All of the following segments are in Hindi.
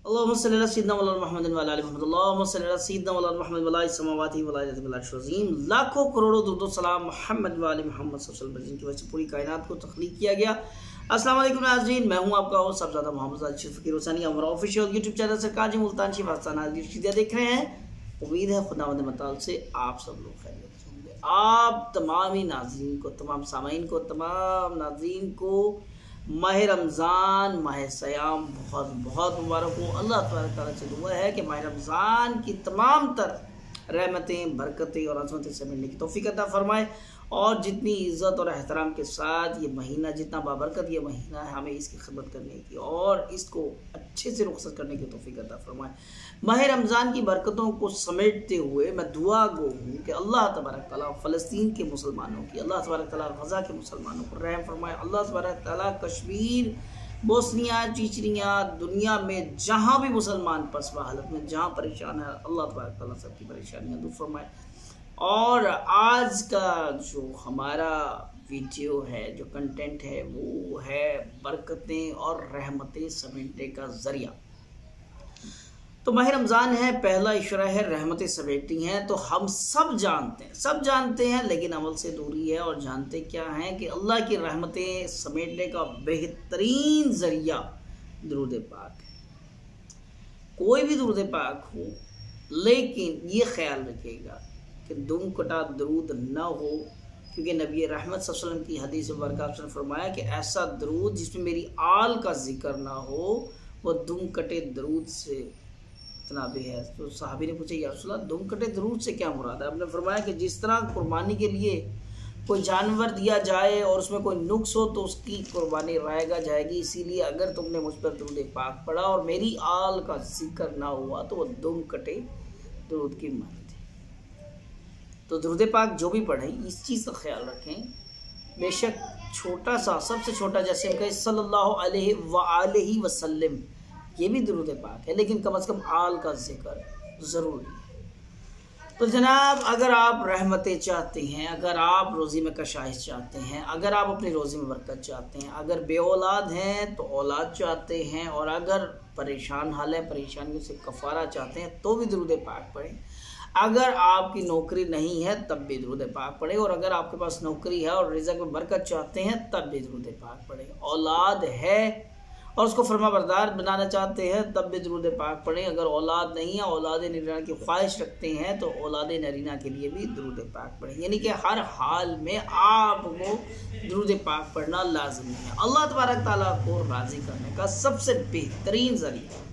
अल्लाहुम्मा सल्ली अला सय्यिदिना मौलाना मुहम्मद व अला आलि मुहम्मद। अल्लाहुम्मा सल्ली अला सय्यिदिना मौलाना मुहम्मद व अला समावाति व अला अर्ज़ि व अला अज़ीम। लाखों करोड़ों दुरूद सलाम मोहम्मद व आलि मोहम्मद सल्लल्लाहु अलैहि वसल्लम की वजह से पूरी कायनात को तख्लीक किया गया। अस्सलाम वालेकुम नाज़रीन, मैं हूं आपका होस्ट सबज़्यादा मोहम्मद ज़ाहिद फ़कीर हुसैनी। हमारा ऑफिशियल यूट्यूब चैनल सरकार जी मुल्तान शरीफ आस्थाना देख रहे हैं। उम्मीद है खुदावंद मताल से आप सब लोग खैरियत से होंगे। आप तमाम ही नाज़रीन को, तमाम सामाईन को, तमाम नाज़रीन को माह रमज़ान, माह सयाम बहुत बहुत मुबारक हो। अल्लाह ताला से दुआ है कि माह रमज़ान की तमाम तर रहमतें, बरकतें और अज़मतें से मिलने की तौफ़ीक़ अता फ़रमाए और जितनी इज़्ज़त और एहतराम के साथ ये महीना, जितना बाबरकत ये महीना है, हमें इसकी खिदमत करने की और इसको अच्छे से रुख़सत करने की तौफ़ीक़ अता फ़रमाए। माह रमज़ान की बरकतों को समेटते हुए मैं दुआ गो हूँ कि अल्लाह तबारक तआला फ़लस्तीन के मुसलमानों की, अल्लाह तबारक तआला गज़ा के मुसलमानों को रहम फ़रमाए। अल्लाह तबारक तआला कश्मीर, बोस्निया, चिचरिया, दुनिया में जहाँ भी मुसलमान पसवा हालत में जहाँ परेशान है, अल्लाह तबारक तआला सबकी परेशानियाँ दूर फरमाए। और आज का जो हमारा वीडियो है, जो कंटेंट है, वो है बरकतें और रहमतें समेटने का ज़रिया। तो माह रमज़ान है, पहला इशरा है, रहमतें समेटती हैं। तो हम सब जानते हैं लेकिन अमल से दूरी है। और जानते क्या हैं कि अल्लाह की रहमतें समेटने का बेहतरीन ज़रिया दुरूद पाक है। कोई भी दुरूद पाक हो, लेकिन ये ख्याल रखिएगा कि दुम कटा दरूद न हो, क्योंकि नबी रहमत सल्लल्लाहु अलैहि वसल्लम की हदीस मुबारक ने फरमाया कि ऐसा दरूद जिसमें मेरी आल का जिक्र ना हो, वो दुम कटे दरूद से इतना भी है। तो साहबी ने पूछा, या रसूल अल्लाह, दुम कटे दरूद से क्या मुराद है? आपने फरमाया कि जिस तरह कुर्बानी के लिए कोई जानवर दिया जाए और उसमें कोई नुक्स हो तो उसकी कुर्बानी रायगा जाएगी, इसीलिए अगर तुमने मुझ पर दरूद पाक पढ़ा और मेरी आल का जिक्र ना हुआ तो वो दुम कटे दरूद की मानी। तो दुरूद पाक जो भी पढ़ें, इस चीज़ का ख्याल रखें, बेशक छोटा सा, सबसे छोटा, जैसे हम कहें सल्लल्लाहु अलैहि वसल्लम, ये भी दुरूद पाक है, लेकिन कम से कम आल का जिक्र ज़रूरी है। तो जनाब, अगर आप रहमतें चाहते हैं, अगर आप रोज़ी में कशाइश चाहते हैं, अगर आप अपनी रोज़ी में बरकत चाहते हैं, अगर बे औलाद हैं तो औलाद चाहते हैं, और अगर परेशान हाल है, परेशानियों से कफ़ारा चाहते हैं, तो भी दुरूद पाक पढ़ें। अगर आपकी नौकरी नहीं है तब भी दुरूद पाक पढ़े, और अगर आपके पास नौकरी है और रिज़्क़ में बरकत चाहते हैं तब भी दुरूद पाक पढ़े। औलाद है और उसको फरमाबरदार बनाना चाहते हैं तब भी दुरूद पाक पढ़े। अगर औलाद नहीं है, औलाद नरीना की ख्वाहिश रखते हैं, तो औलाद नरीना के लिए भी दुरूद पाक पढ़े। यानी कि हर हाल में आपको दुरूद पाक पढ़ना लाजमी है। अल्लाह तबारक तआला को राज़ी करने का सबसे बेहतरीन ज़रिया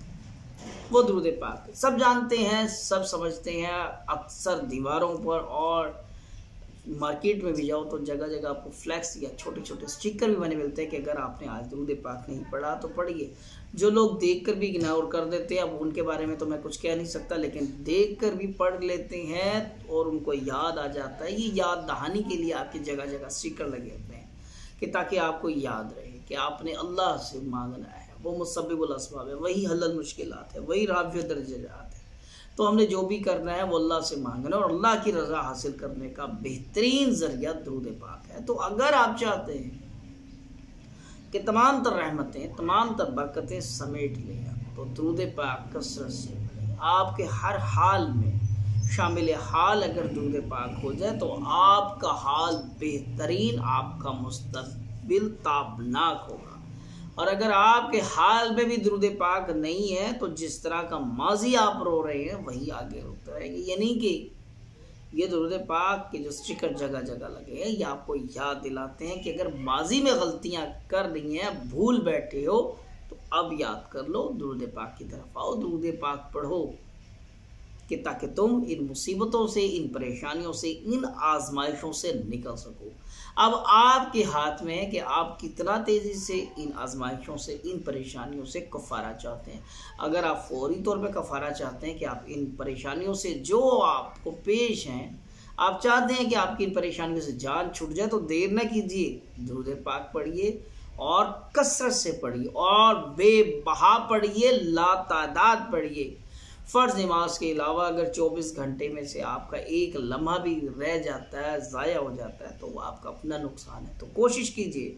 वो दुरूद पाक है। सब जानते हैं, सब समझते हैं। अक्सर दीवारों पर और मार्केट में भी जाओ तो जगह जगह आपको फ्लैक्स या छोटे छोटे स्टिकर भी बने मिलते हैं कि अगर आपने आज दुरूद पाक नहीं पढ़ा तो पढ़िए। जो लोग देखकर भी इग्नोर कर देते हैं, अब उनके बारे में तो मैं कुछ कह नहीं सकता, लेकिन देखकर भी पढ़ लेते हैं और उनको याद आ जाता है। ये याद दहानी के लिए आपकी जगह जगह स्टिकर लगे होते हैं कि ताकि आपको याद रहे कि आपने अल्लाह से मांगना है। वो मुसब्बिबुल अस्बाब है, वही हल्लुल मुश्किलात है, वही राफ़िउ दर्जात है। तो हमने जो भी करना है वो अल्लाह से मांगना और अल्लाह की रज़ा हासिल करने का बेहतरीन ज़रिया दुरूद पाक है। तो अगर आप चाहते हैं कि तमाम तर रहमतें, तमाम तर बरकतें समेट लें, तो दुरूद पाक कसरत से पढ़ें। आपके हर हाल में शामिल हाल अगर दुरूद पाक हो जाए तो आपका हाल बेहतरीन, आपका मुस्तक़बिल ताबनाक होगा। और अगर आपके हाल में भी दुरूद पाक नहीं है तो जिस तरह का माजी आप रो रहे हैं वही आगे रोते रहेंगे। यानी कि ये दुरूद पाक के जो स्टिकर जगह जगह लगे हैं, ये आपको याद दिलाते हैं कि अगर माजी में गलतियां कर रही हैं, भूल बैठे हो, तो अब याद कर लो, दुरूद पाक की तरफ आओ, दुरूद पाक पढ़ो, कि ताकि तुम इन मुसीबतों से, इन परेशानियों से, इन आजमाइशों से निकल सको। अब आपके हाथ में है कि आप कितना तेज़ी से इन आजमाइशों से, इन परेशानियों से कफ़ारा चाहते हैं। अगर आप फौरी तौर पे कफ़ारा चाहते हैं कि आप इन परेशानियों से जो आपको पेश हैं, आप चाहते हैं कि आपकी इन परेशानियों से जान छूट जाए, तो देर न कीजिए, दुरूद पाक पढ़िए और कसरत से पढ़िए और बेबहा पढ़िए, लातादाद पढ़िए। फ़र्ज़ नमाज के अलावा अगर 24 घंटे में से आपका एक लम्हा भी रह जाता है, ज़ाया हो जाता है, तो वो आपका अपना नुकसान है। तो कोशिश कीजिए।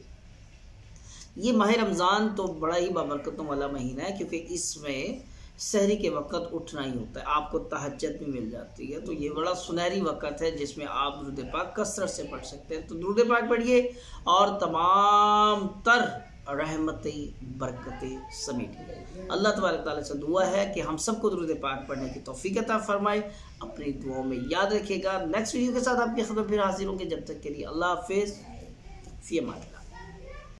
ये माह रमज़ान तो बड़ा ही बाबरकतों वाला महीना है, क्योंकि इसमें सहरी के वक़्त उठना ही होता है, आपको तहज्जुद भी मिल जाती है। तो ये बड़ा सुनहरी वक़्त है जिसमें आप दुरूद पाक कसरत से पढ़ सकते हैं। तो दुरूद पाक पढ़िए और तमाम तर रहमतें बरकतें समेटिए। अल्लाह तबारक तआला से दुआ है कि हम सबको दुरूद पाक पढ़ने की तौफीक अता फरमाए। अपनी दुआओं में याद रखिएगा। नेक्स्ट वीडियो के साथ आपकी खबर फिर हाजिर होंगे। जब तक के लिए अल्लाह हाफिज़, फ़ी अमान अल्लाह।